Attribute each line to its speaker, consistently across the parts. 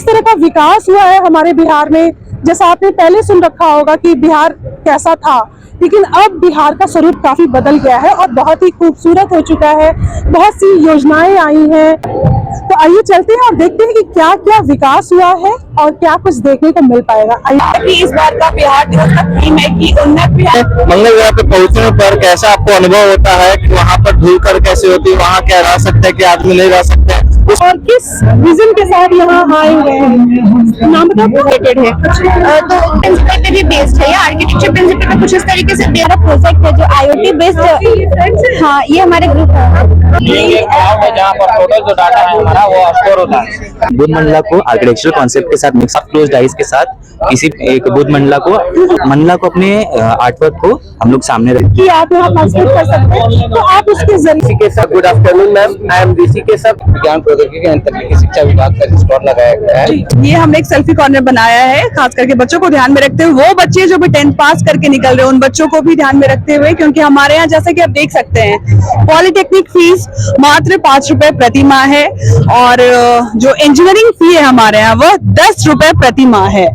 Speaker 1: किस तरह का विकास हुआ है हमारे बिहार में। जैसा आपने पहले सुन रखा होगा कि बिहार कैसा था, लेकिन अब बिहार का स्वरूप काफी बदल गया है और बहुत ही खूबसूरत हो चुका है। बहुत सी योजनाएं आई हैं, तो आइए चलते हैं और देखते हैं कि क्या क्या विकास हुआ है और क्या कुछ देखने को मिल पाएगा।
Speaker 2: इस बार का बिहार दिवस का थीम है कि उन्नत बिहार।
Speaker 3: मंगल ग्रह पे पहुंचने पर कैसा आपको अनुभव होता है कि वहाँ पर धूल कर कैसे होती है, वहाँ क्या रह सकते हैं, क्या आदमी नहीं रह सकते हैं,
Speaker 1: और किस विजन के साथ यहाँ आए हुए हैं, नाम बताओ।
Speaker 2: है तो प्रिंसिपल पे भी बेस्ड है, आर्किटेक्चर प्रिंसिपल पे कुछ इस तरीके से हमारा प्रोजेक्ट है जो IoT बेस्ड। हाँ, ये हमारे ग्रुप है
Speaker 3: जहाँ पर टोटल जो डाटा है हमारा वो स्टोर होता है।
Speaker 4: बुद्ध मंडला को आर्किटेक्चरल कॉन्सेप्ट के साथ मिक्स क्लोज डाइस के साथ किसी एक बुद्ध मंडला को अपने आर्टवर्क को हम लोग सामने रखते
Speaker 1: कि आप यहाँ पार्टिसिपेट कर सकते हैं, तो आप उसके जरिए
Speaker 3: के साथ good afternoon ma'am, I am Rishi के साथ विज्ञान प्रौद्योगिकी एवं तकनीकी शिक्षा विभाग का स्टॉल लगाया गया है।
Speaker 2: ये हमने एक सेल्फी कॉर्नर बनाया है, खास करके बच्चों को ध्यान में रखते हुए, वो बच्चे जो भी 10th पास करके निकल रहे हैं उन बच्चों को भी ध्यान में रखते हुए, क्योंकि हमारे यहाँ जैसा कि आप देख सकते हैं पॉलिटेक्निक फीस मात्र 5 रुपए प्रति माह है और जो इंजीनियरिंग फी है हमारे यहाँ वो 10 रुपए प्रति माह है।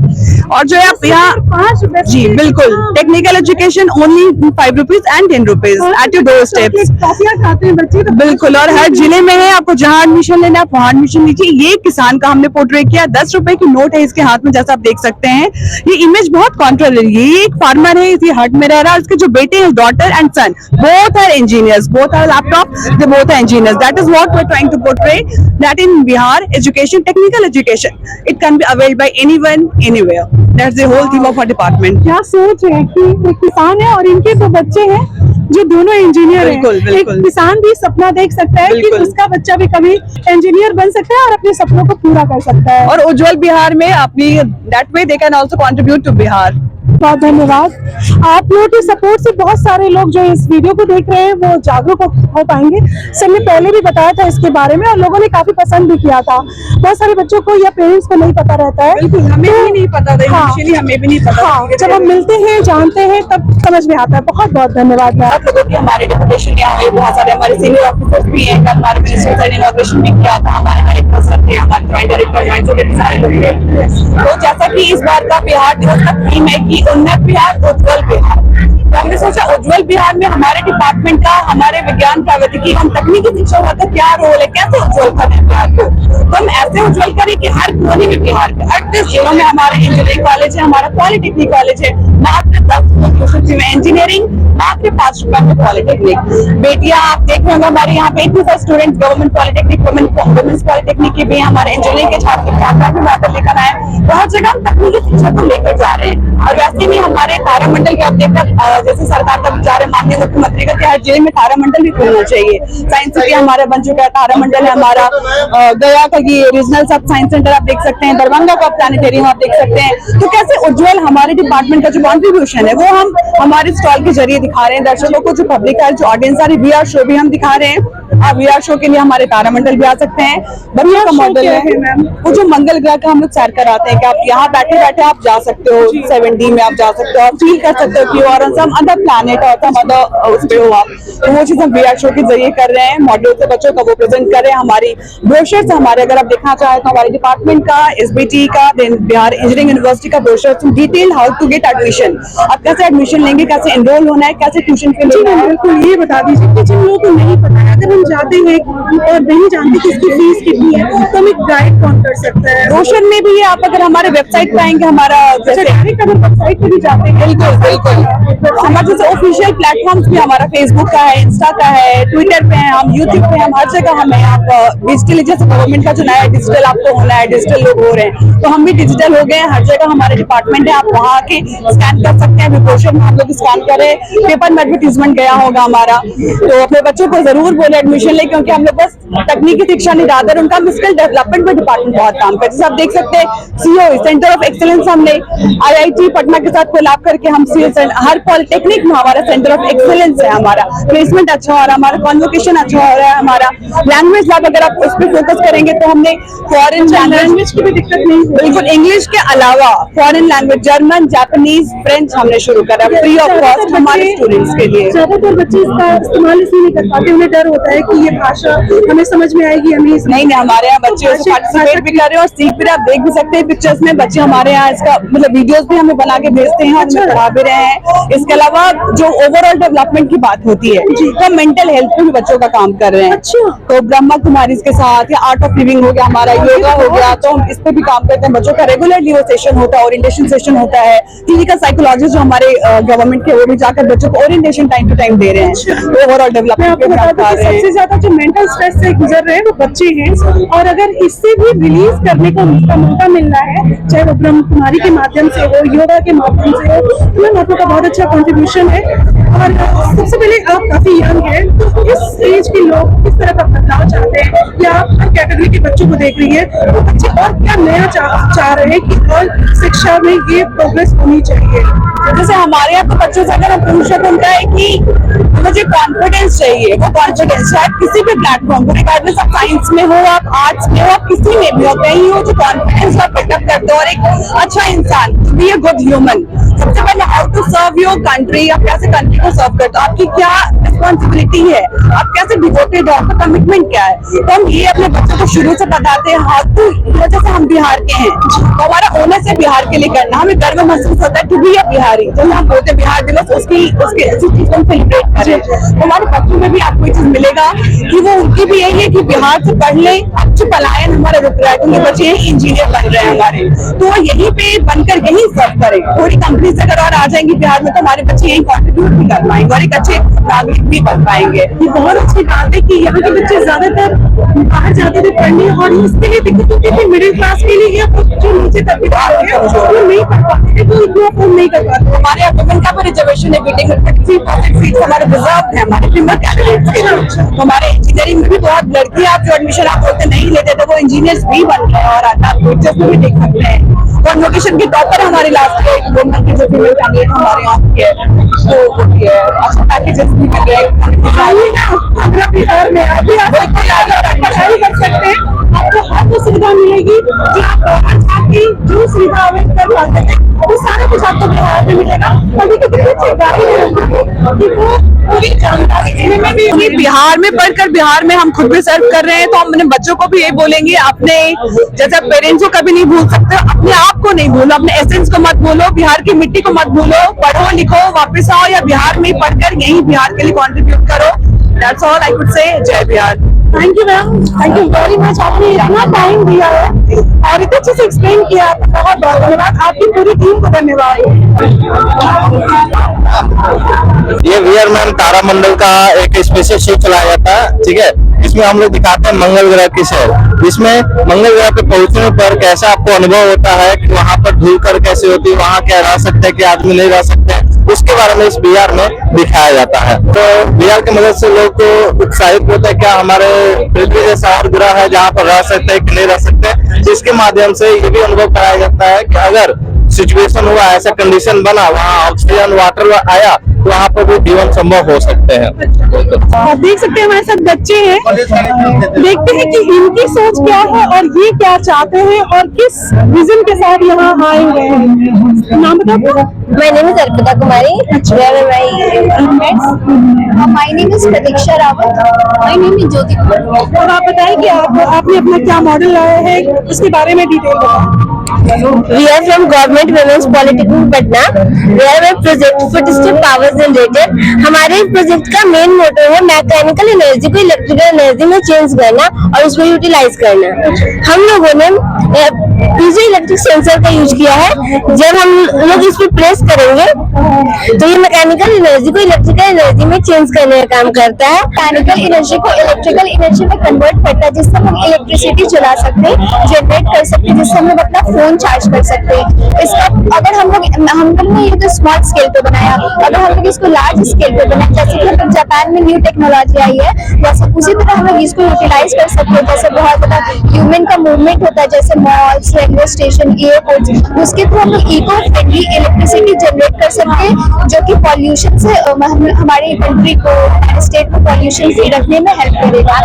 Speaker 2: और जो आप यहाँ
Speaker 1: 5 रुपए,
Speaker 2: जी बिल्कुल, technical education only 5 rupees and 10 rupees at your door steps.
Speaker 1: काफियाँ खाते हैं बच्चे तो
Speaker 2: बिल्कुल, और हर जिले में है, आपको जहाँ एडमिशन लेना है आप वहाँ एडमिशन लीजिए। ये किसान का हमने पोर्ट्रेट किया, 10 रुपए की नोट है इसके हाथ में, जैसा आप देख सकते हैं। ये इमेज बहुत कॉन्ट्रारी है। ये एक फार्मर है, इसी हट में रह रहा है, उसके जो बेटे हैं daughter and son both are engineers, both are laptop, they both are engineers. That is what we are trying to portray, that in Bihar education, technical education, it can be availed by anyone anywhere. That's the whole theme of our department.
Speaker 1: क्या सोच है कि एक किसान है और इनके 2 बच्चे हैं जो दोनों इंजीनियर हैं।
Speaker 2: बिल्कुल, बिल्कुल।
Speaker 1: एक किसान भी सपना देख सकता है कि
Speaker 2: बिल्कुल।
Speaker 1: उसका बच्चा भी कभी इंजीनियर बन सकता है और अपने सपनों को पूरा कर सकता है।
Speaker 2: और उज्जवल बिहार में अपनी that way they can also contribute to Bihar.
Speaker 1: बहुत धन्यवाद। आप लोगों के सपोर्ट से बहुत सारे लोग जो इस वीडियो को देख रहे हैं वो जागरूक हो पाएंगे। सर ने पहले भी बताया था इसके बारे में और लोगों ने काफी पसंद भी किया था। बहुत सारे बच्चों को या पेरेंट्स को नहीं पता रहता है।
Speaker 2: बिल्कुल, हमें भी नहीं पता था, इनिशियली हमें भी नहीं पता।
Speaker 1: हाँ, जब हम मिलते हैं, जानते हैं, तब समझ में आता है। बहुत बहुत धन्यवाद मैम।
Speaker 2: आप लोगों की हमारे डेपुटेशन यहाँ पे बहुत सारे हमारे सीनियर ऑफिसर्स भी हैं। कल हमारे मिनिस्टर सर ने इनॉग्रेशन भी किया था, हमारे डायरेक्टर सर थे, हमारे जॉइंट डायरेक्टर, जॉइंट सेक्रेटरी सारे लोग थे। तो जैसा कि इस बार का बिहार दिवस का थीम है कि उन्नत बिहार उज्जवल बिहार, तो हमने सोचा उज्जवल बिहार में हमारे डिपार्टमेंट का, हमारे विज्ञान प्रौद्योगिकी एवं तकनीकी शिक्षा विभाग का क्या रोल है, कैसे उज्जवल करें बिहार को। तो हम ऐसे उज्जवल करें कि हर कोने में बिहार के 38 जिलों में हमारा इंजीनियरिंग कॉलेज है, हमारा पॉलिटेक्निक कॉलेज है, मात्र 10 रुपए में इंजीनियरिंग, मात्र 5 रुपए में पॉलिटेक्निक। बेटियां आप देख रहे होंगे हमारे यहाँ पे इतने सारे student government polytechnic, women's polytechnic के भी, हमारे इंजीनियरिंग के छात्र भी वहाँ पर लेकर आए। बहुत जगह हम तकनीकी शिक्षा को लेकर जा रहे हैं। और वैसे भी हमारे तारामंडल के अपडेट जैसे सरकार का विचार है माननीय मुख्यमंत्री का कि हर जिले में तारामंडल भी खुलना चाहिए। साइंस सिटी हमारा बन चुका है, तारामंडल है हमारा, गया का ये रीजनल सब साइंस सेंटर आप देख सकते हैं, दरभंगा का प्लानिटेरियम आप देख सकते हैं। तो कैसे उज्जवल हमारे डिपार्टमेंट का जो कॉन्ट्रीब्यूशन है वो हम हमारे स्टॉल के जरिए दिखा रहे हैं दर्शकों को। जो पब्लिक है, जो ऑडियंस आ रही, VR शो भी हम दिखा रहे हैं। आप VR शो के लिए हमारे तारामंडल भी आ सकते हैं। बढ़िया का मॉडल है वो जो मंगल ग्रह का हम लोग सैर कराते हैं कि आप यहाँ बैठे बैठे आप जा सकते हो, 7D में आप जा सकते हो, आप फील कर सकते हो कि और सम अदर प्लैनेट और सम अदर उस पे हो आप। तो वो चीज हम VR शो के जरिए कर रहे हैं, मॉड्यूल से बच्चों का वो प्रेजेंट कर रहे हैं। हमारी ब्रोशर्स हमारे, अगर आप देखना चाहें तो हमारे डिपार्टमेंट का, SBT का, बिहार इंजीनियरिंग यूनिवर्सिटी का brochures detail how to get admission, आप कैसे एडमिशन लेंगे, कैसे एनरोल होना है, कैसे ट्यूशन फी लेना है।
Speaker 1: बिल्कुल, ये बता दीजिए कि जिन लोगों को नहीं पता है, अगर हम जाते हैं और नहीं जानते कि इसकी फीस कितनी है तो हमें गाइड कौन कर सकता है।
Speaker 2: ब्रोशर में भी आप अगर हमारे वेबसाइट पे आएंगे, हमारा जैसे
Speaker 1: डायरेक्ट अगर वेबसाइट पे भी जाते हैं,
Speaker 2: बिल्कुल हमारे जैसे ऑफिशियल प्लेटफॉर्म्स भी हमारा फेसबुक का है, इंस्टा का है, ट्विटर पे है, हम यूट्यूब पे, हम हर जगह हमें आप डिजिटली, जैसे गवर्नमेंट का जो नया डिजिटल आपको होना है, डिजिटल लोग हो रहे हैं, तो हम भी डिजिटल हो गए। हर जगह हमारे डिपार्टमेंट है, आप वहाँ आके स्कैन कर सकते हैं। ब्रोशर में हम लोग स्कैन करें, पेपर में एडवर्टीजमेंट गया होगा हमारा, तो अपने बच्चों को जरूर बोले एडमिशन ले, क्योंकि हम लोग बस तकनीकी शिक्षा नहीं, रादर उनका स्किल डेवलपमेंट में डिपार्टमेंट बहुत काम करते हैं। जैसे आप देख सकते हैं CEO सेंटर ऑफ एक्सीलेंस हमने IIT पटना के साथ कोलैब करके हम हर पॉलिटेक्निक में हमारा सेंटर ऑफ एक्सीलेंस है, हमारा प्लेसमेंट अच्छा हो रहा है, हमारा कॉन्वोकेशन अच्छा हो रहा है, हमारा लैंग्वेज लैब अगर आप उस पर फोकस करेंगे तो हमने फॉरेन लैंग्वेज की भी दिक्कत नहीं, बिल्कुल इंग्लिश के अलावा foreign language German, Japanese, French हमने शुरू करा फ्री ऑफ कॉस्ट हमारे स्टूडेंट्स के लिए।
Speaker 1: ज्यादातर बच्चे इसका इस्तेमाल इसलिए नहीं कर पाते, उन्हें डर होता है कि ये भाषा हमें समझ में आएगी, हमें
Speaker 2: नहीं हमारे यहाँ बच्चे उसको पार्टिसिपेट भी कर रहे हैं और सीख भी रहे हैं। आप देख भी सकते हैं पिक्चर्स में बच्चे हमारे यहाँ इसका मतलब वीडियोस भी हमें बना के भेजते हैं और हमें पढ़ा भी रहे हैं। इसके अलावा जो ओवरऑल डेवलपमेंट की बात होती है तो मेंटल हेल्थ पे भी बच्चों का काम कर रहे हैं। तो ब्रह्मा कुमारीज के साथ या आर्ट ऑफ लिविंग हो गया, हमारा योगा हो गया, तो हम इस पे भी काम करते हैं। बच्चों का रेगुलरली वो सेशन होता है, ओरिएंटेशन सेशन होता है। क्लिनिकल साइकोलॉजिस्ट जो हमारे गवर्नमेंट के वो भी जाकर बच्चों को ओरिएंटेशन टाइम टू टाइम दे रहे हैं, ओवरऑल डेवलपमेंट पे काम कर रहे हैं।
Speaker 1: सबसे ज्यादा जो मेंटल स्ट्रेस से गुजर रहे हैं वो बच्चे हैं, और अगर इससे भी रिलीज करने का उनका मौका मिल रहा है, चाहे वो ब्रह्म कुमारी के माध्यम से हो, योगा के माध्यम से हो, तो मैम आप लोग का बहुत अच्छा कंट्रीब्यूशन है। और सबसे पहले आप काफी यंग हैं, तो इस एज के लोग किस तरह का बदलाव चाहते हैं, या आप हर कैटेगरी के बच्चों को देख रही है, तो बच्चे और क्या नया चाह रहे हैं कि और शिक्षा में ये प्रोग्रेस होनी चाहिए?
Speaker 2: जैसे हमारे यहाँ तो बच्चों से अगर हम पूछ सकते उनका है कि मुझे कॉन्फिडेंस चाहिए, वो कॉन्फिडेंस शायद किसी भी प्लेटफॉर्म पर, रिगार्डलेस आप साइंस में हो, आप आर्ट्स में हो, आप किसी में भी हो, कहीं हो, जो कॉन्फिडेंस आप पिकअप करते हो और एक अच्छा इंसान, to be a good human. सबसे पहले how to serve your country, आप कैसे कंट्री को सर्व करते हो, आपकी क्या रिस्पॉन्सिबिलिटी है, आप कैसे डिवोटेड हो, आपका कमिटमेंट क्या है। तो हम ये अपने बच्चों को शुरू से बताते हैं। हाउ टू, जैसे हम बिहार के हैं तो हमारा ओनर से बिहार के लिए करना, हमें गर्व महसूस होता है टू बी अ बिहारी। जब हम बोलते हैं बिहार दिवस, उसकी चीज हम सेलिब्रेट करें। हमारे बच्चों में भी आपको ये चीज मिलेगा कि वो उनकी भी यही है कि बिहार से पढ़ ले, अच्छे पलायन हमारा रुक रहा है, उनके बच्चे इंजीनियर बन रहे हैं हमारे, तो वो यहीं पे बनकर यहीं सर्व करें। थोड़ी कंपनी से अगर और आ जाएंगी बिहार में तो हमारे बच्चे यहीं कॉन्ट्रीब्यूट भी कर पाएंगे और एक अच्छे नागरिक भी बन पाएंगे।
Speaker 1: ये बहुत अच्छी बात है कि यहाँ के बच्चे ज्यादातर बाहर जाते थे पढ़ने, और इसके लिए दिक्कत होती थी मिडिल क्लास के लिए, या जो नीचे तबके वो नहीं पढ़ पाते थे, तो इतना अफोर्ड नहीं कर पाते।
Speaker 2: हमारे यहाँ वुमेन का भी रिजर्वेशन है, बीटिंग में 33% सीट हमारे रिजर्व है हमारे फीमेल कैंडिडेट्स के लिए। तो हमारे इंजीनियरिंग में भी बहुत लड़कियां, आप जो एडमिशन आप बोलते नहीं लेते थे, वो इंजीनियर्स भी बन रहे हैं और आप पिक्चर्स में भी देख सकते हैं। कॉन्वोकेशन के टॉपर हमारे लास्ट के वुमेन की जो फीमेल कैंडिडेट हमारे यहाँ की है, तो होती है अच्छा पैकेजेस भी मिल रहे हैं।
Speaker 1: बिहार में आप भी पढ़ाई कर सकते हैं, आपको हर वो सुविधा मिलेगी जो आप जो सुविधा अवेल कर पाते हैं, वो सारा कुछ आपको बिहार में मिलेगा। कभी कभी कि वो पूरी जानकारी में भी
Speaker 2: बिहार में पढ़कर बिहार में हम खुद भी सर्व कर रहे हैं, तो हम अपने बच्चों को भी यही बोलेंगे, अपने जैसे पेरेंट्स को कभी नहीं भूल सकते, अपने आप को नहीं भूलो, अपने एसेंस को मत भूलो, बिहार की मिट्टी को मत भूलो, पढ़ो लिखो, वापस आओ या बिहार में ही पढ़कर यही बिहार के लिए कंट्रीब्यूट करो। That's all I could say. जय Bihar.
Speaker 1: Thank you ma'am, thank you very much, आपने इतना टाइम दिया है और इतने अच्छे से एक्सप्लेन किया, बहुत बहुत धन्यवाद। आपकी पूरी टीम को धन्यवाद।
Speaker 3: ये वीआर मैम तारामंडल का एक स्पेशल शो चलाया जाता है, ठीक है। इसमें हम लोग दिखाते हैं मंगल ग्रह की शहर। इसमें मंगल ग्रह पे पहुंचने पर कैसा आपको अनुभव होता है कि वहाँ पर धूल कर कैसे होती है, वहाँ क्या रह सकते हैं, क्या आदमी नहीं रह सकते हैं, उसके बारे में इस बिहार में दिखाया जाता है। तो बिहार की मदद से लोग तो उत्साहित होते हैं, क्या हमारे पृथ्वी जैसा और ग्रह है जहाँ पर रह सकते हैं कि नहीं रह सकते। जिसके माध्यम से ये भी अनुभव कराया जाता है कि अगर सिचुएशन हुआ, ऐसा कंडीशन बना, वहाँ ऑक्सीजन वाटर आया, तो वहाँ पर भी जीवन संभव हो सकते हैं।
Speaker 1: आप देख सकते हैं हमारे साथ बच्चे हैं, देखते हैं कि इनकी सोच क्या है और ये क्या चाहते हैं और किस विजन के साथ यहाँ आए हुए हैं। नाम बताओ।
Speaker 5: My name is Arpita Kumari. Where are my roommates? My name is Pratiksha Rawat. My name is Jyoti Kumar.
Speaker 1: और आप बताएं कि आपने अपना क्या मॉडल लाया है, उसके बारे में डिटेल बताएं।
Speaker 5: We are from Government Women's Polytechnic Patna. Where our project Footstep Power Generator. हमारे प्रोजेक्ट का मेन मोटो है मैकेनिकल एनर्जी को इलेक्ट्रिकल एनर्जी में चेंज करना और उसको यूटिलाइज करना। हम लोगों ने पीजो इलेक्ट्रिक सेंसर का यूज किया है। जब हम लोग इस पे प्रेस करेंगे तो ये मैकेनिकल एनर्जी को इलेक्ट्रिकल एनर्जी में चेंज करने का काम करता है। मैकेनिकल एनर्जी को इलेक्ट्रिकल एनर्जी में कन्वर्ट करता है, जिससे हम इलेक्ट्रिसिटी चला सकते हैं, जनरेट कर सकते हैं, जिससे हम लोग अपना फोन फोन चार्ज कर सकते हैं। इसका अगर हम लोग ने ये तो स्मॉल स्केल पे बनाया, अगर हम लोग इसको लार्ज स्केल पे बनाए, जैसे कि हम जापान में न्यू टेक्नोलॉजी आई है, वैसे उसी तरह हम लोग इसको यूटिलाइज कर सकते हैं। जैसे बहुत ज्यादा ह्यूमन का मूवमेंट होता है, जैसे मॉल्स, रेलवे स्टेशन, एयरपोर्ट, उसके थ्रू हम लोग इको फ्रेंडली इलेक्ट्रिसिटी जनरेट कर सकते हैं, जो कि पॉल्यूशन से हमारी कंट्री को, स्टेट को पॉल्यूशन फ्री रखने में हेल्प करेगा।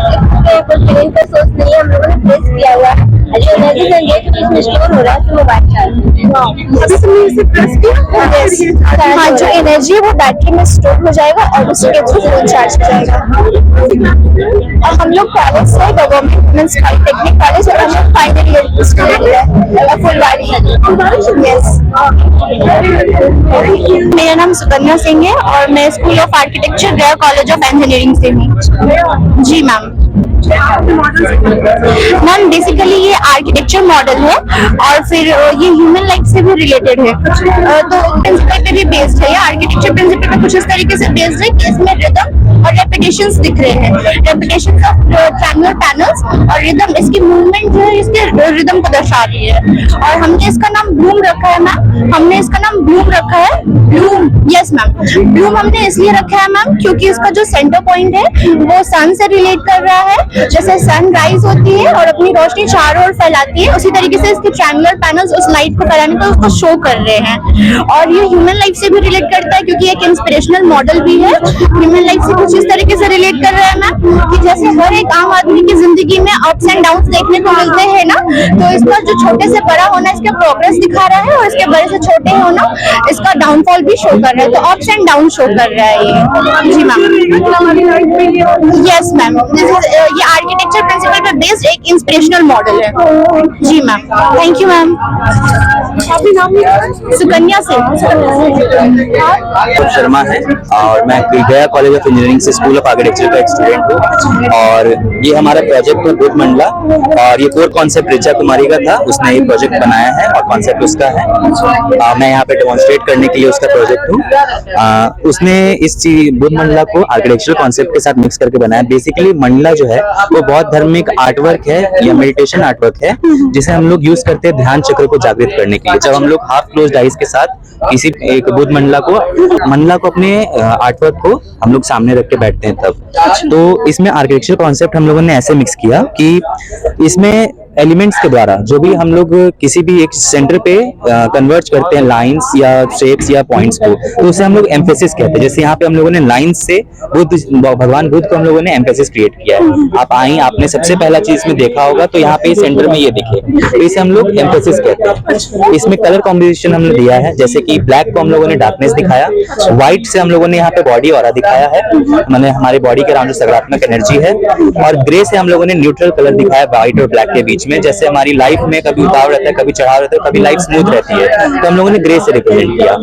Speaker 5: का सोर्स नहीं हम लोगों ने प्लेस किया हुआ है, जो एनर्जी जनरेट इसमें स्टोर हो रहा है, तो मोबाइल चार्ज। हाँ, जो एनर्जी है वो बैटरी में स्टोर हो जाएगा और उसके थ्रू फोन चार्ज हो जाएगा। और हम लोग कॉलेज से गवर्नमेंट मींस पॉलिटेक्निक कॉलेज और हम लोग फाइनल ईयर स्टूडेंट है फुलवाड़ी। यस, मेरा नाम सुकन्या सिंह है और मैं स्कूल ऑफ आर्किटेक्चर गया कॉलेज ऑफ इंजीनियरिंग से हूँ। जी मैम। मैम बेसिकली ये आर्किटेक्चर मॉडल है और फिर ये ह्यूमन लाइफ से भी रिलेटेड है, तो प्रिंसिपल पे भी बेस्ड है। ये आर्किटेक्चर प्रिंसिपल पे कुछ इस तरीके से बेस्ड है कि इसमें रिदम और रेपिटेशंस दिख रहे हैं, रेपिटेशंस ऑफ ट्रायंगुलर पैनल्स, और रिदम इसकी मूवमेंट जो है इसके रिदम को दर्शा रही है। और हमने इसका नाम ब्लूम रखा है मैम, हमने इसका नाम ब्लूम रखा है, ब्लूम। यस मैम, ब्लूम हमने इसलिए रखा है मैम क्योंकि इसका जो सेंटर पॉइंट है वो सन से रिलेट कर रहा है। जैसे सन राइज होती है और अपनी रोशनी चारों ओर फैलाती है, उसी तरीके से इसके ट्रायंगुलर पैनल्स उस लाइट को फैलाने को उसको शो कर रहे हैं। और ये ह्यूमन लाइफ से भी रिलेट करता है क्योंकि एक इंस्पिरेशनल मॉडल भी है। ह्यूमन लाइफ से कुछ इस तरीके से रिलेट कर रहा है मैम कि जैसे हर एक आम आदमी की जिंदगी में अप्स एंड डाउन्स देखने को मिलते हैं ना, तो इसका जो छोटे से बड़ा होना इसका प्रोग्रेस दिखा रहा है और इसके बड़े से छोटे होना इसका डाउनफॉल भी शो कर रहा है, तो अप्स एंड डाउन शो कर रहा है ये। जी मैम। यस मैम, ये आर्किटेक्चर प्रिंसिपल पे बेस्ड एक इंस्पिरेशनल मॉडल है। जी ma'am, thank you ma'am. Sukanya Singh
Speaker 4: Sharma है और मैं गया कॉलेज ऑफ इंजीनियरिंग से स्कूल ऑफ आर्किटेक्चर का एक स्टूडेंट हूँ। और ये हमारा प्रोजेक्ट है बुध मंडला, और ये कोर कॉन्सेप्ट ऋचा कुमारी का था, उसने ये प्रोजेक्ट बनाया है और कॉन्सेप्ट उसका है। मैं यहाँ पे डेमोन्स्ट्रेट करने के लिए उसका प्रोजेक्ट हूँ। उसने इस बुध मंडला को आर्किटेक्चरल कॉन्सेप्ट के साथ मिक्स करके बनाया। बेसिकली मंडला जो है वो बहुत धार्मिक आर्टवर्क है या मेडिटेशन आर्टवर्क है, जिसे हम लोग यूज करते हैं ध्यान चक्र को जागृत करने के लिए। जब हम लोग हाफ क्लोज्ड आइज के साथ किसी एक बुध मंडला को अपने आर्टवर्क को हम लोग सामने रख के बैठते हैं तब। तो इसमें आर्किटेक्चर कॉन्सेप्ट हम लोगों ने ऐसे मिक्स किया कि इसमें एलिमेंट्स के द्वारा जो भी हम लोग किसी भी एक सेंटर पे कन्वर्ट करते हैं लाइंस या शेप्स या पॉइंट्स को, तो उसे हम लोग एम्फेसिस कहते हैं। जैसे यहाँ पे हम लोगों ने लाइंस से भगवान बुद्ध को हम लोगों ने एम्फेसिस क्रिएट किया है। आप आई, आपने सबसे पहला चीज में देखा होगा तो यहाँ पे सेंटर में ये दिखे, तो इसे हम लोग एम्फेसिस कहते हैं। इसमें कलर कॉम्बिनेशन हमने दिया है, जैसे कि ब्लैक को हम लोगों ने डार्कनेस दिखाया, व्हाइट से हम लोगों ने यहाँ पे बॉडी ऑरा दिखाया है, मतलब हमारे बॉडी के अराउंड जो सकारात्मक एनर्जी है, और ग्रे से हम लोगों ने न्यूट्रल कलर दिखाया व्हाइट और ब्लैक के बीच में। जैसे हमारी लाइफ में कभी उतार रहता है, कभी चढ़ाव रहता है, कभी लाइफ स्मूथ रहती है, तो हम लोगों ने ग्रे से रिप्रेजेंट किया।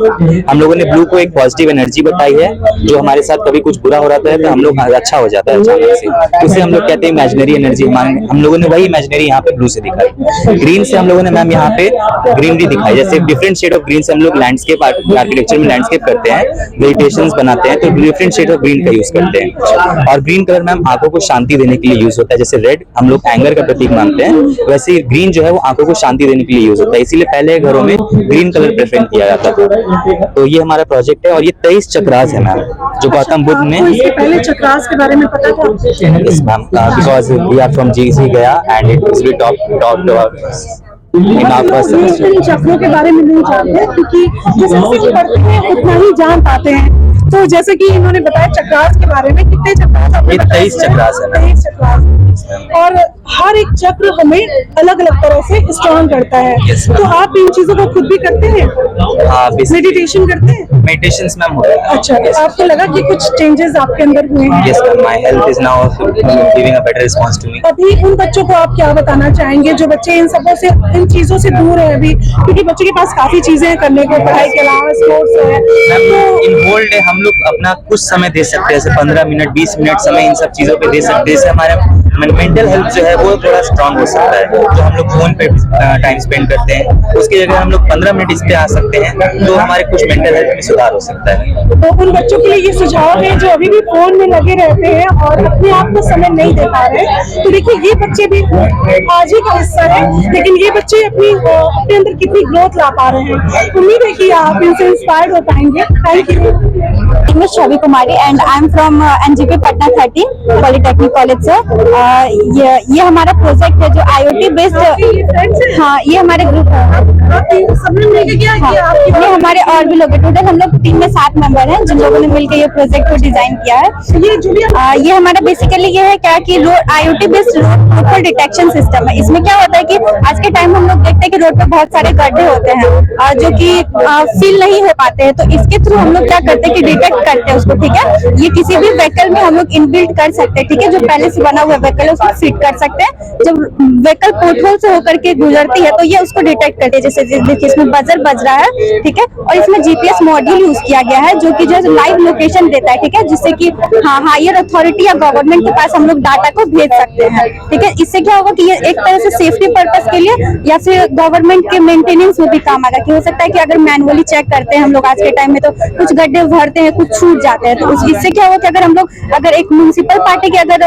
Speaker 4: हम लोगों ने ब्लू को एक पॉजिटिव एनर्जी बताई है, जो हमारे साथ कभी कुछ बुरा हो रहा है तो हम लोग अच्छा हो जाता है अचानक से, उसे हम लोग कहते हैं इमेजिनरी एनर्जी। हम लोगों ने वही इमेजिनरी यहाँ पे ब्लू से दिखाई। ग्रीन से हम लोगों ने मैम यहाँ पे ग्रीनरी दिखाई, जैसे डिफरेंट शेड ऑफ ग्रीन से हम लोग लैंडस्केप आर्किटेक्चर में लैंडस्केप करते हैं, मेडिटेशंस बनाते हैं, तो डिफरेंट शेड ऑफ ग्रीन का यूज करते हैं। और ग्रीन कलर मैम आंखों को शांति देने के लिए यूज होता है। जैसे रेड हम लोग एंगर का प्रतीक मानते हैं, वैसे ग्रीन जो है वो आंखों को शांति देने के लिए यूज होता है, इसीलिए पहले घरों में ग्रीन कलर प्रेफर किया जाता था। तो ये हमारा प्रोजेक्ट है और ये 23 चक्रास है मैम, जो गौतम बुद्ध ने।
Speaker 1: इसके पहले चक्रास के बारे में पता था?
Speaker 4: Yes ma'am, because we are from GC गया and it was talked about in our first semester.
Speaker 1: इन चक्रों के बारे में नहीं जानते क्योंकि जैसे भी पढ़ते हैं उतना ही जान पाते हैं। तो जैसे कि इन्होंने बताया चक्रास के बारे में, कितने चक्रास?
Speaker 4: ये 23 चक्रास है।
Speaker 1: 23 चक्रास, और हर एक चक्र हमें अलग अलग तरह से स्ट्रॉन्ग करता है। तो आप इन चीजों को खुद भी करते हैं? मेडिटेशन करते हैं?
Speaker 4: मेडिटेशंस मैम होते हैं।
Speaker 1: अच्छा, तो आपको लगा कि कुछ चेंजेस आपके अंदर हुए हैं?
Speaker 4: Yes ma'am, my health is now giving a better response to me.
Speaker 1: अभी उन बच्चों को आप क्या बताना चाहेंगे जो बच्चे इन सबों से, इन चीजों से दूर है अभी, क्योंकि बच्चों के पास काफी चीजें हैं करने को, पढ़ाई के अलावा स्पोर्ट्स है।
Speaker 4: तो इन्वॉल्व है, हम लोग अपना कुछ समय दे सकते हैं, जैसे 15 मिनट 20 मिनट समय इन सब चीजों पे दे सकते हैं। जैसे हमारे मेंटल हेल्थ जो है वो थोड़ा स्ट्रांग हो सकता है। जो हम लोग फोन पे टाइम स्पेंड करते हैं उसकी जगह हम लोग 15 मिनट इस पे आ सकते हैं, तो हमारे कुछ मेंटल हेल्थ में सुधार हो सकता है।
Speaker 1: तो उन बच्चों के लिए ये सुझाव है जो अभी भी फोन में लगे रहते हैं और अपने आप को समय नहीं दे पा रहे हैं। तो देखिए ये बच्चे भी आज ही का हिस्सा है, लेकिन ये बच्चे अपने अंदर कितनी ग्रोथ ला पा रहे हैं। उम्मीद है कि आप इनसे इंस्पायर्ड हो पाएंगे। Thank you.
Speaker 5: मैं Chhavi Kumari and I am from NGP Patna 13 polytechnic college से। ये हमारा प्रोजेक्ट है जो IoT बेस्ड। हाँ, ये हमारे ग्रुप है। ये हमारे और भी लोग, टोटल हम लोग टीम में 7 मेंबर हैं जिन लोगों ने मिलकर ये प्रोजेक्ट को डिजाइन किया है। ये हमारा बेसिकली ये है क्या कि IoT बेस्ड रोड पर डिटेक्शन सिस्टम है। इसमें क्या होता है कि आज के टाइम हम लोग देखते हैं कि रोड पे बहुत सारे गड्ढे होते हैं जो कि फील नहीं हो पाते हैं। तो इसके थ्रू हम लोग क्या करते हैं कि डिटेक्ट करते हैं उसको, ठीक है। ये किसी भी व्हीकल में हम लोग इनबिल्ट कर सकते हैं, ठीक है। जो पहले से बना हुआ व्हीकल है उसको फिट कर सकते हैं। जब व्हीकल पोर्टहोल से होकर के गुजरती है तो ये उसको डिटेक्ट करती है। जैसे देखिए इसमें बजर बज रहा है, ठीक है। और इसमें जीपीएस मॉड्यूल यूज किया गया है जो कि जो लाइव लोकेशन देता है, ठीक है, जिससे कि हायर अथॉरिटी या गवर्नमेंट के पास हम लोग डाटा को भेज सकते हैं, ठीक है। इससे क्या होगा कि ये एक तरह से सेफ्टी पर्पस के लिए या फिर गवर्नमेंट के मेंटेनेंस में भी काम आएगा। कि हो सकता है कि अगर मैनुअली चेक करते हैं हम लोग आज के टाइम में तो कुछ गड्ढे भरते हैं, कुछ छूट जाते हैं। तो इससे क्या होगा कि अगर हम लोग अगर एक म्युनिसिपल पार्टी के अगर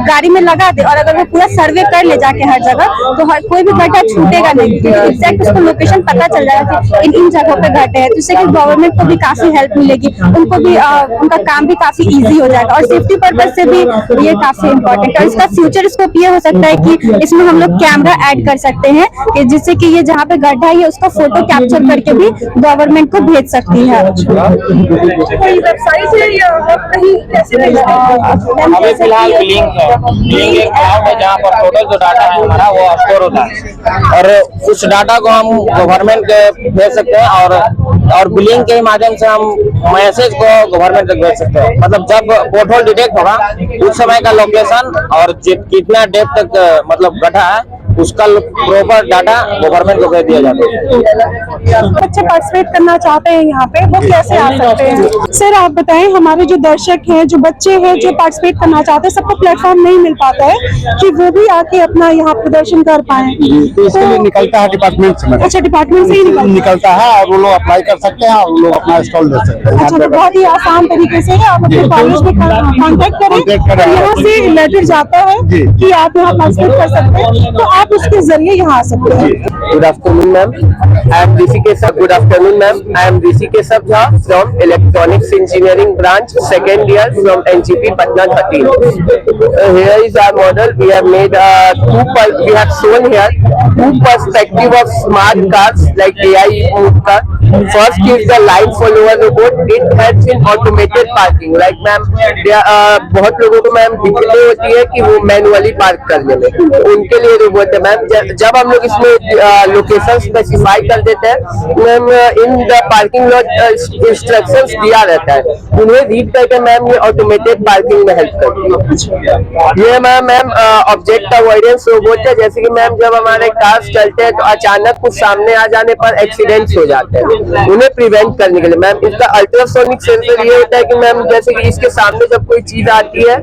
Speaker 5: गाड़ी में लगा दे और अगर वो पूरा सर्वे कर ले जाके हर जगह, तो कोई भी गड्ढा छूटेगा नहीं, एग्जैक्ट उसको लोकेशन पता चल जाएगा कि इन जगहों पे गड्ढे हैं। जिससे कि गवर्नमेंट को भी काफी हेल्प मिलेगी, उनको भी उनका काम भी काफी इजी हो जाएगा और सेफ्टी पर्पज से भी ये काफी इंपॉर्टेंट है। और इसका फ्यूचर स्कोप ये हो सकता है कि इसमें हम लोग कैमरा ऐड कर सकते हैं कि जिससे कि ये जहाँ पे गड्ढा है उसका फोटो कैप्चर करके भी गवर्नमेंट को भेज सकती है।
Speaker 1: कोई वेबसाइट है या आप कहीं कैसे भेजते हैं?
Speaker 6: अभी फिलहाल लिंक एक क्लाउड है जहाँ पर टोटल जो डाटा है हमारा वो स्टोर होता है और उस डाटा को हम गवर्नमेंट के भेज सकते हैं और बिलिंग के माध्यम से हम मैसेज को गवर्नमेंट तक भेज सकते हैं। मतलब जब पोर्टहोल डिटेक्ट होगा उस समय का लोकेशन और कितना डेप्थ तक मतलब गड्ढा है उसका प्रॉपर डाटा गवर्नमेंट को भेज दिया जाता है।
Speaker 1: बच्चे पार्टिसिपेट करना चाहते हैं यहाँ पे, वो कैसे आ सकते हैं? सर आप बताएं, हमारे जो दर्शक हैं, जो बच्चे हैं जो पार्टिसिपेट करना चाहते हैं, सबको प्लेटफॉर्म नहीं मिल पाता है कि वो भी आके अपना यहाँ प्रदर्शन कर पाए।
Speaker 7: तो इसके लिए निकलता है डिपार्टमेंट से।
Speaker 1: अच्छा, डिपार्टमेंट से ही
Speaker 7: निकलता है और वो लोग अप्लाई कर सकते हैं और वो लोग अपना स्टॉल दे सकते हैं।
Speaker 1: अच्छा, तो बहुत ही आसान तरीके से आप अपने कॉलेज में कांटेक्ट करें, यहाँ से लेटर जाता है कि आप यहाँ पार्टिसिपेट कर सकते हैं, तो आप उसके जरिए यहाँ आ सकते हैं।
Speaker 8: Good afternoon, ma'am. I am Rishikesh. Good afternoon, ma'am. I am Rishikesh Jha from Electronics Engineering Branch, second year from NGP Patna 13. Here is our model. We have made we have shown here two perspective of smart cars like AI moved car. First is the line follower robot. It helps in automated parking. Like ma'am, बहुत लोगों को ma'am दिक्कतें होती है कि वो manually park करने में, उनके लिए रोबोट है मैम। जब हम लोग इसमें लोकेशन स्पेसिफाई कर देते हैं ma'am, in the parking lot instructions दिया रहता है, उन्हें रीड करके मैम ये ऑटोमेटेड पार्किंग में हेल्प करती है। ये मैम ऑब्जेक्ट अवॉइडेंस रोबोट है। जैसे कि मैम जब हमारे कार्स चलते हैं तो अचानक कुछ सामने आ जाने पर एक्सीडेंट्स हो जाते हैं, उन्हें प्रिवेंट करने के लिए मैम इसका अल्ट्रासोनिक सेंसर ये होता है कि मैम जैसे कि इसके सामने जब कोई चीज आती है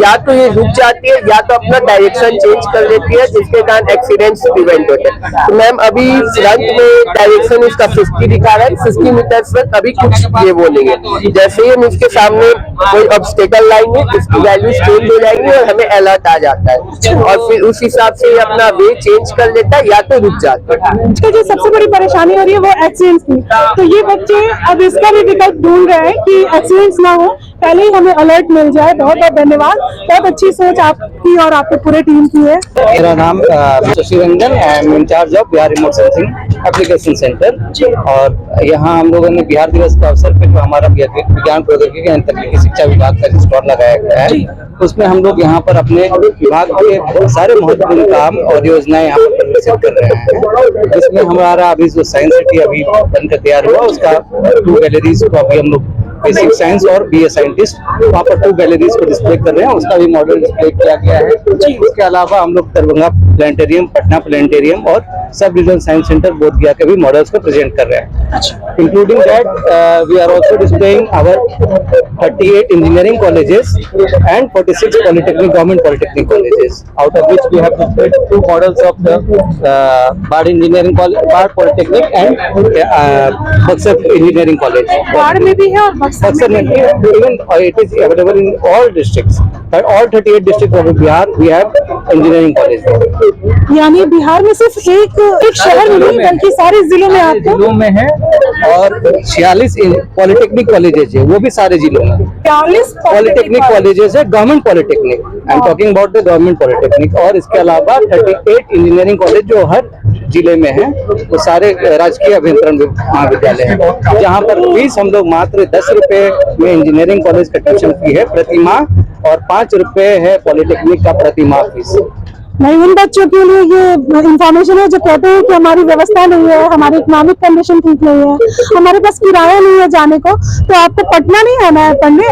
Speaker 8: या तो ये रुक जाती है या तो अपना डायरेक्शन चेंज कर लेती है, जिसके कारण एक्सीडेंट्स प्रिवेंट होते हैं। तो मैम अभी फ्रंट में डायरेक्शन इसका 50 दिखा रहा है, 50 मीटर से अभी कुछ ये वो नहीं है। जैसे ही इसके सामने कोई ऑब्स्टेकल लाइन है इसकी वैल्यू चेंज हो जाएगी और हमें अलर्ट आ जाता है और फिर उस हिसाब से अपना वे चेंज कर लेता है या तो रुक जाता है।
Speaker 1: जो सबसे बड़ी परेशानी हो रही है वो एक्सीडेंट्स की, तो ये बच्चे अब इसका भी विकल्प ढूंढ रहे हैं कि एक्सीडेंट्स ना हो, पहले ही हमें अलर्ट मिल जाए। बहुत बहुत धन्यवाद, बहुत अच्छी सोच आपकी और आपके पूरे टीम की है।
Speaker 6: मेरा नाम Shashi Ranjan, I am incharge of Bihar remote sensing application centre. और यहाँ हम लोगों ने बिहार दिवस के अवसर पर जो हमारा विज्ञान प्रौद्योगिकी एवं तकनीकी शिक्षा विभाग का स्टॉल लगाया गया है, उसमें हम लोग यहाँ पर अपने विभाग के बहुत सारे महत्वपूर्ण काम और योजनाएं यहाँ पर प्रदर्शित कर रहे हैं। जिसमें हमारा अभी जो साइंस सिटी अभी बनकर तैयार हुआ उसका 2 गैलरीज को अभी हम लोग बेसिक साइंस और BA साइंटिस्ट वहाँ पर 2 गैलरीज को डिस्प्ले कर रहे हैं, उसका भी मॉडल डिस्प्ले किया गया है। उसके अलावा हम लोग दरभंगा प्लानिटेरियम, पटना प्लानिटेरियम और सब डिविजनल साइंस सेंटर बोध गया के भी मॉडल्स को प्रेजेंट कर रहे हैं। Including that we are also displaying our 38 engineering colleges and 46 polytechnic government polytechnic colleges, out of which we have displayed 2 models of the Bard Engineering College, Bard Polytechnic and Buxar Engineering College.
Speaker 1: बाढ़ में भी है और बक्सर में भी है।
Speaker 6: Even it is available in all districts. But all 38 districts of Bihar, we have engineering college.
Speaker 1: यानी बिहार में सिर्फ एक शहर में नहीं बल्कि सारे जिलों में आपको
Speaker 6: जिलों में है और 46 पॉलिटेक्निक कॉलेजेस है, वो भी सारे जिलों में।
Speaker 1: 40
Speaker 6: पॉलिटेक्निक कॉलेजेस है, government polytechnic, I am talking about the government polytechnic, और इसके अलावा 38 इंजीनियरिंग कॉलेज जो हर जिले में है, वो सारे राजकीय अभियंत्रण महाविद्यालय है, जहाँ पर फीस हम लोग मात्र 10 रुपए में इंजीनियरिंग कॉलेज का ट्यूशन फी है प्रति माह, और 5 रुपए है पॉलिटेक्निक का प्रति माह फीस।
Speaker 1: नहीं, उन बच्चों के लिए ये इंफॉर्मेशन है जो कहते हैं कि हमारी व्यवस्था नहीं है, हमारी इकोनॉमिक कंडीशन ठीक नहीं है, हमारे पास किराया नहीं है जाने को, तो आपको पटना नहीं आना है पढ़ने,